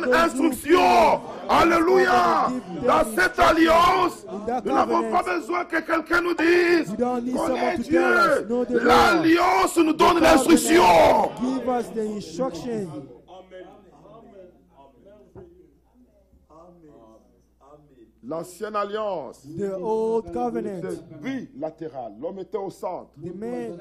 donne instruction. Alléluia. Dans cette alliance, nous n'avons pas besoin que quelqu'un nous dise connais Dieu. L'alliance nous donne l'instruction. Give us the instruction. L'ancienne alliance, The old covenant. c'était bilatéral. L'homme était au centre. The man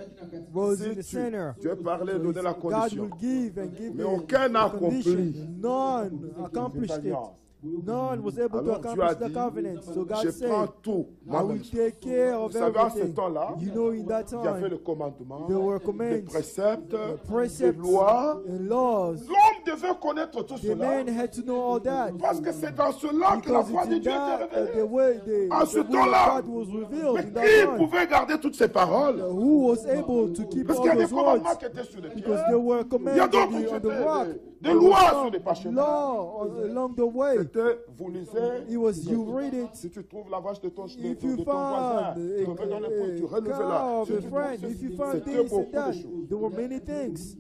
was in the Si center. Dieu parlait, donnait la God condition. will give and give Mais the aucun n'a accompli condition. None cette accomplished it. alliance. None was able to Alors Dieu a accomplish the dit, covenant. So God je said, prends tout. I moi-même. will take care of Vous savez, à ce everything. temps-là, You know, in that il y avait time, le commandement, there were des commands, préceptes, des precepts, lois. and laws. L'homme devait connaître tout The cela. man had to know all that. Parce que c'est dans cela que la Because foi it's de in Dieu that était révélée. the way the À ce will of temps-là, God was revealed mais in that qui time. pouvait garder toutes ces paroles? Who was able to keep Parce all qu'il y a des those commandements words? qui étaient sur les Because pierres. there were Il y commands a d'autres on qui the étaient rock. des lois sur les parchemins. Law along the way. C'était, vous lisez, It was you read it. si tu trouves la vache de ton, If you de ton voisin, found tu remets dans le pot, tu a renouveles cow là. of a friend, if you found C'était this and beaucoup that, de choses. there were many things.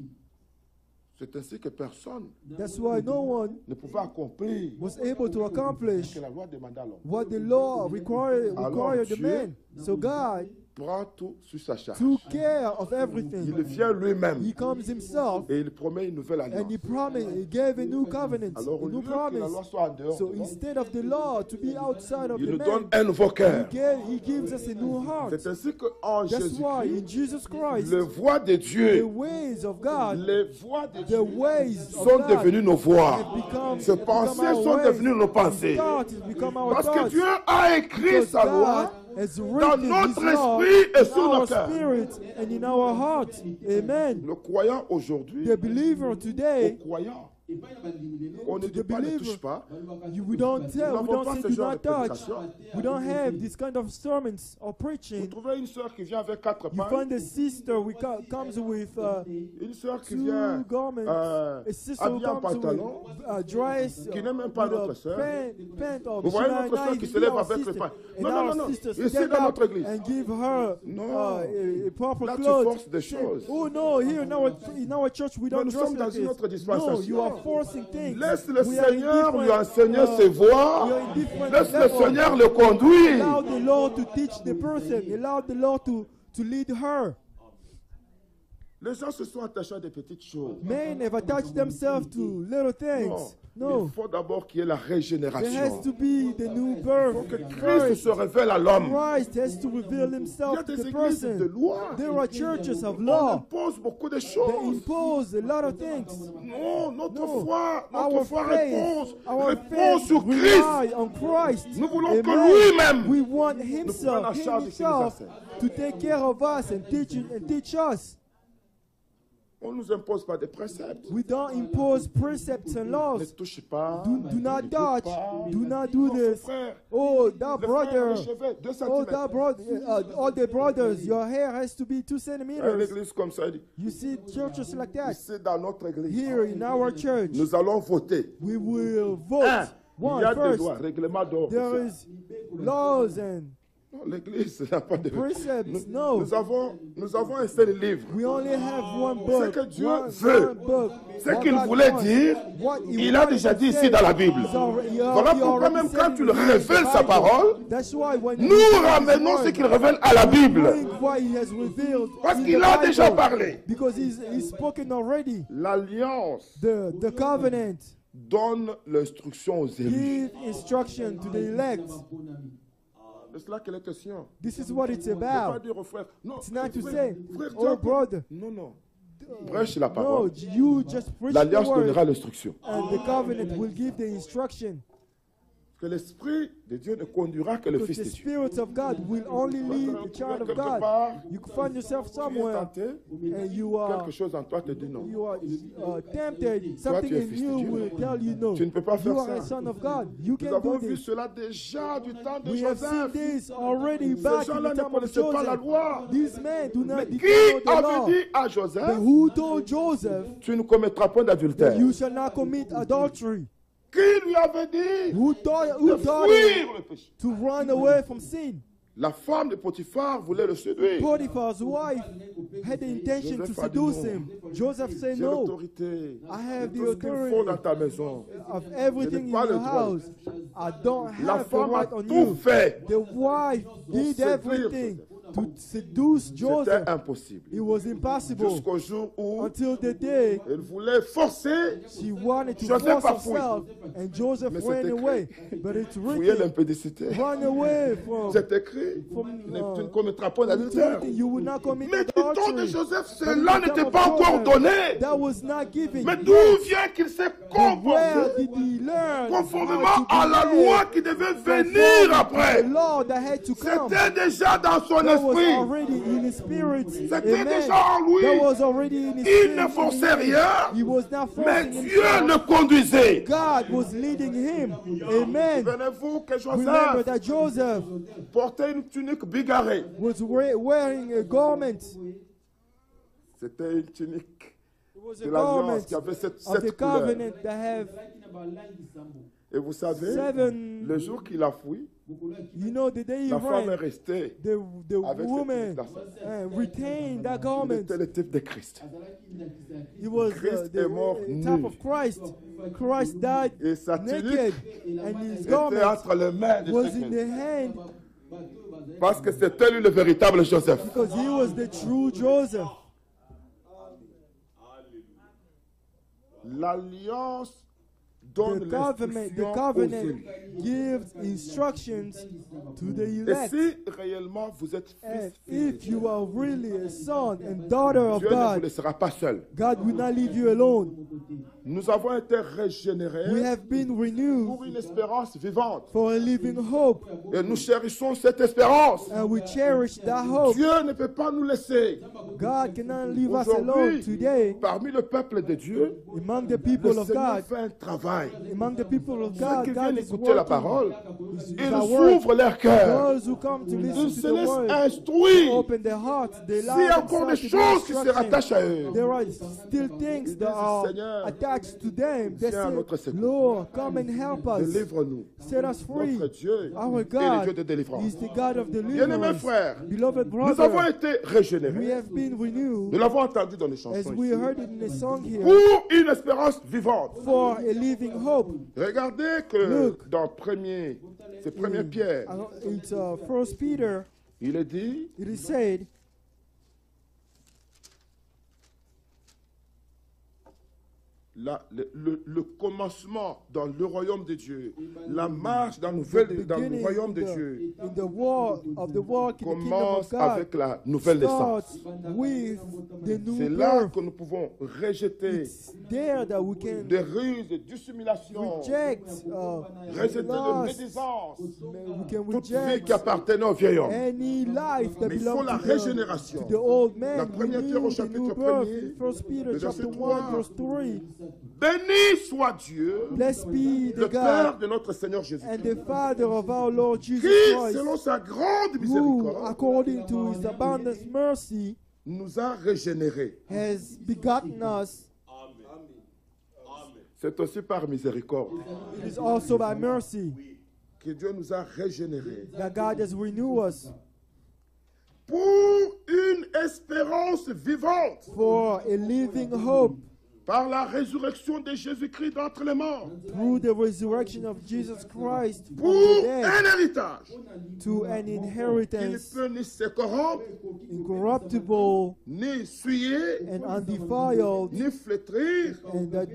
C'est ainsi que personne That's why no one ne pouvait accomplir was able to ce accomplish que la loi demandait à l'homme. what the law required the Dieu man. So God Prend tout sur sa charge. took care of Il everything. vient lui-même He comes himself et il promet une nouvelle alliance. and he promised, he gave a new covenant, Alors, a au new lieu que la loi promise. soit en dehors, So de l'homme, instead of the law to be outside of il the nous donne man, un nouveau cœur. he gives us a new heart. C'est ainsi qu'en That's why in Jésus-Christ, Jesus Christ, les voies de the Dieu, ways of God, les voies de the Dieu ways of sont God devenues nos voies. have become, Ces have become pensées our sont ways. devenues nos pensées. Thoughts has become our Parce que thoughts. Dieu a écrit Because sa God loi has dans written His notre law esprit et in sur our nos cœurs. spirit and in our heart. Amen. Le croyant aujourd'hui, The believer au today, croyant, on ne dit pas ne touche pas. we don't tell, we n'avons don't pas say ce do genre not de touch. prédication. We don't have this kind of sermons or Vous preaching. trouvez une sœur qui vient avec 4 You pains, find a sister who comes with une sœur qui two vient garments, a sister who habillée en comes with pantalon, a dress, qui n'est même pas with a notre sœur. pant or Vous voyez she notre not sœur even qui se be lève our avec le sister. pain. And Non, non, our non, non. sisters Ici stand dans up notre église. and give her Non. a proper Là, tu clothes. forces des Say, choses. oh no, here in our church we don't nous dress sommes dans like une this. autre No, dispensation. you are forcing things. Laisse le We are in Seigneur lui different, enseigner ses voies. we are in different Laisse le levels. Seigneur le conduire. Allow the Lord to teach the person. Allow the Lord to lead her. Les gens se sont attachés à des petites choses. Men have attached themselves to little things. Il No. faut d'abord qu'il y ait la There has régénération. to be the new Il faut que birth. Christ se révèle à l'homme. Christ has to reveal Il y a himself to des the églises de person. loi. There are churches of On law. impose beaucoup de They choses. impose a lot of things. Non, notre No. foi Our repose faith sur Christ. rely on Christ. Nous voulons que Amen. lui-même We want prenne la himself, charge de ce qu'il nous himself enseigne. to take care of us and teach us. On ne nous impose pas des préceptes. We don't impose precepts and Ne laws. touche pas. Do not ne touch. touche pas. Do not do Non, this. frère, Oh, that le frère, brother. le chevet, 2 Oh, centimètres. that brother. All the brothers, your hair has to be 2 Une centimeters. église comme ça, il dit, You see churches like that. ici dans notre église, Here in our church, nous allons voter. we will vote. Il y a des First, lois, règlements d'ordre. there is laws and Non, l'église n'a pas de... precepts. No, Nous avons un seul livre. we only have one book. que Dieu one veut, book. Ce What qu'il God voulait wants. dire, What he il a wanted déjà to dit say. ici dans la Bible. Voilà pourquoi même quand tu le révèles sa parole, That's why when you nous read his ramenons word, ce qu'il révèle à la Bible. bring what he has revealed Parce in qu'il the a Bible. déjà parlé. Because he's spoken already. L'alliance The covenant donne l'instruction aux élus. give instruction to the elect. C'est cela qu'il est question. This is what it's Ne pas about. dire au frère, non, It's not to frère, say, frère, oh tu as- brother. non, non. Prêche la No, parole. you just preach the L'alliance donnera word l'instruction. and the covenant will give the instruction. Que l'Esprit de Dieu ne conduira que le Because Fils the de Dieu. Spirit of God will only lead the child of Quelque God. part, You can find yourself tu es somewhere tenté, and you are quelque chose en toi te dit non. tempted. Something tu es in fils de you Dieu. will tell you no. Tu ne peux pas You faire are a ça. son of God. You Nous can avons do vu this. cela déjà du temps de We have seen Joseph. this already Ces back in gens-là the ne time of connaissaient pas la Joseph. loi. These men do not Mais follow qui the law. avait dit à But Joseph, who told Joseph tu ne commettras point that d'adultère? you shall not commit adultery? Qui lui avait dit Who de taught fuir him le péché? to run away from sin? La femme de Potiphar voulait le séduire. Potiphar's wife had the intention to Joseph a dit seduce non. him. Joseph said J'ai no. l'autorité. I have de the tout ce qu'il faut authority dans ta maison. of everything in pas le your droit. house. I don't La have the femme a right on tout you. fait. The wife did séduire everything to seduce Joseph. C'était impossible. It was impossible Jusqu'au jour où until the day elle voulait forcer, she wanted to Joseph force a fui. herself, and Joseph Mais ran c'est away. But it's fouiller written, l'impédicité. run away from C'est écrit. Tu ne commettras pas d'adultère. you will not commit Mais du temps de adultery. Joseph, But in cela the time n'était of pas encore Joseph, donné. that was not given. Mais yet. d'où vient qu'il s'est Where comporté did he learn conformément how to à la behave loi qui devait venir conform to après? the law that had to come? C'était déjà dans son That was esprit. already in his spirit. C'était Amen. déjà en lui. That was already in his Il spirit. ne forçait rien, He was not mais forcing Dieu himself. le conduisait. God was leading him. Amen. Souvenez-vous que Remember Joseph that Joseph portait une tunique bigarrée. was wearing a garment. C'était une tunique It was de a l'alliance garment qui avait of the sept couleurs. covenant that have Et vous savez, seven. le jour qu'il a fui, You know, the day he la femme est ran, restée the avec cette woman tunique-là. retained that Il garment. était le type de Christ. He was Christ the est mort type nu. of Christ. Christ died Et sa naked, tunique and his était garment entre les mains de was in chacun. the hand Parce que c'était lui le véritable Joseph. because he was the true Joseph. L'alliance donne The covenant l'instruction aux élus. gives instructions to the Et elect. si réellement vous êtes And fils, fille de if Dieu, you are really a son and daughter of Dieu ne vous God, laissera pas seul. God will not leave you alone. Nous avons été We régénérés have been renewed pour une espérance vivante. for a living hope, Et nous chérissons cette espérance. and we cherish that hope. Dieu ne peut pas nous laisser. God cannot leave us alone Aujourd'hui, today. parmi le peuple de Dieu, Among the le people of Seigneur God, fait un travail. among the people of Ceux God, qui God viennent is écouter la working. parole, He's ils at work. ouvrent leur cœur. Those who come to Ils listen se to the laissent word, instruire. open their hearts, they S'il allow y a encore des themselves to be choses qui se instructed. rattachent à eux, There are still things Ils that disent, are Seigneur, attached to them. They viens à notre say, secours. Lord, come and help us. délivre-nous. Set us free. Notre Dieu Our est le God Dieu de délivrance. is the God of Bien-aimés deliverance. frères, Beloved nous avons brother, été we régénérés. have been Nous renewed, l'avons entendu dans les as chansons we ici, heard it in the song here, pour une espérance vivante. for a living hope. Regardez que Look. dans c'est 1 Pierre, It's 1 Peter, il est dit, it is said, le commencement dans le royaume de Dieu, la marche dans le royaume de Dieu in the war of the walk in the kingdom commence of God avec la nouvelle naissance. starts with the C'est new là birth. que nous pouvons rejeter It's there that we can des ruses de dissimulation, reject rejeter de lust. médisance, We can toute vie reject qui appartenait au vieil homme. any life that Mais il faut belongs la to régénération. the old man. La We première Pierre au need the chapitre new 1er, birth. 1 Peter le chapter verset 1 3. verse 3. Béni soit Dieu, Blessed be le the Père God de notre Seigneur and Jésus-Christ, the Father of our Lord Jesus qui, Christ, selon sa grande who, miséricorde, according to his abundant mercy, nous a régénérés. has begotten us. C'est aussi par miséricorde It is also by mercy que Dieu nous a régénérés that God has renewed us pour une espérance vivante for a living hope par la résurrection de Jésus-Christ d'entre les morts, through the resurrection of Jesus Christ from pour the dead un héritage to an qui ne inheritance peut ni se corrompre, incorruptible ni souiller, and undefiled, ni flétrir, and that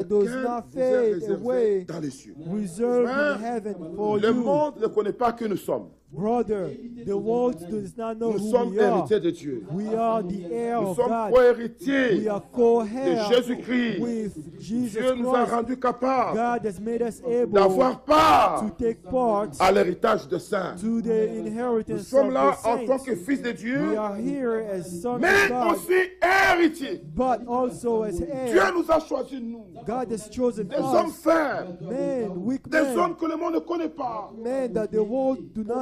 does lequel not vous est fade réservé away, dans les cieux. reserved Frère, in heaven for Le you. monde ne connaît pas qui nous sommes. Brother, the world does not know Nous who sommes we are. héritiers de Dieu. We are the heir Nous of sommes God. co-héritiers We are de co-heir Jésus-Christ. with Jesus Dieu nous a Christ. rendus capables God has made us able d'avoir part to take part à l'héritage de saints. to the Nous inheritance sommes of là the en tant saints. que fils de Dieu, We are here as sons mais of God, aussi héritiers. but also as Dieu heirs. nous a choisis, nous, God has chosen des hommes us, frères, men, weak des men, hommes que le monde ne connaît pas. men that the world do not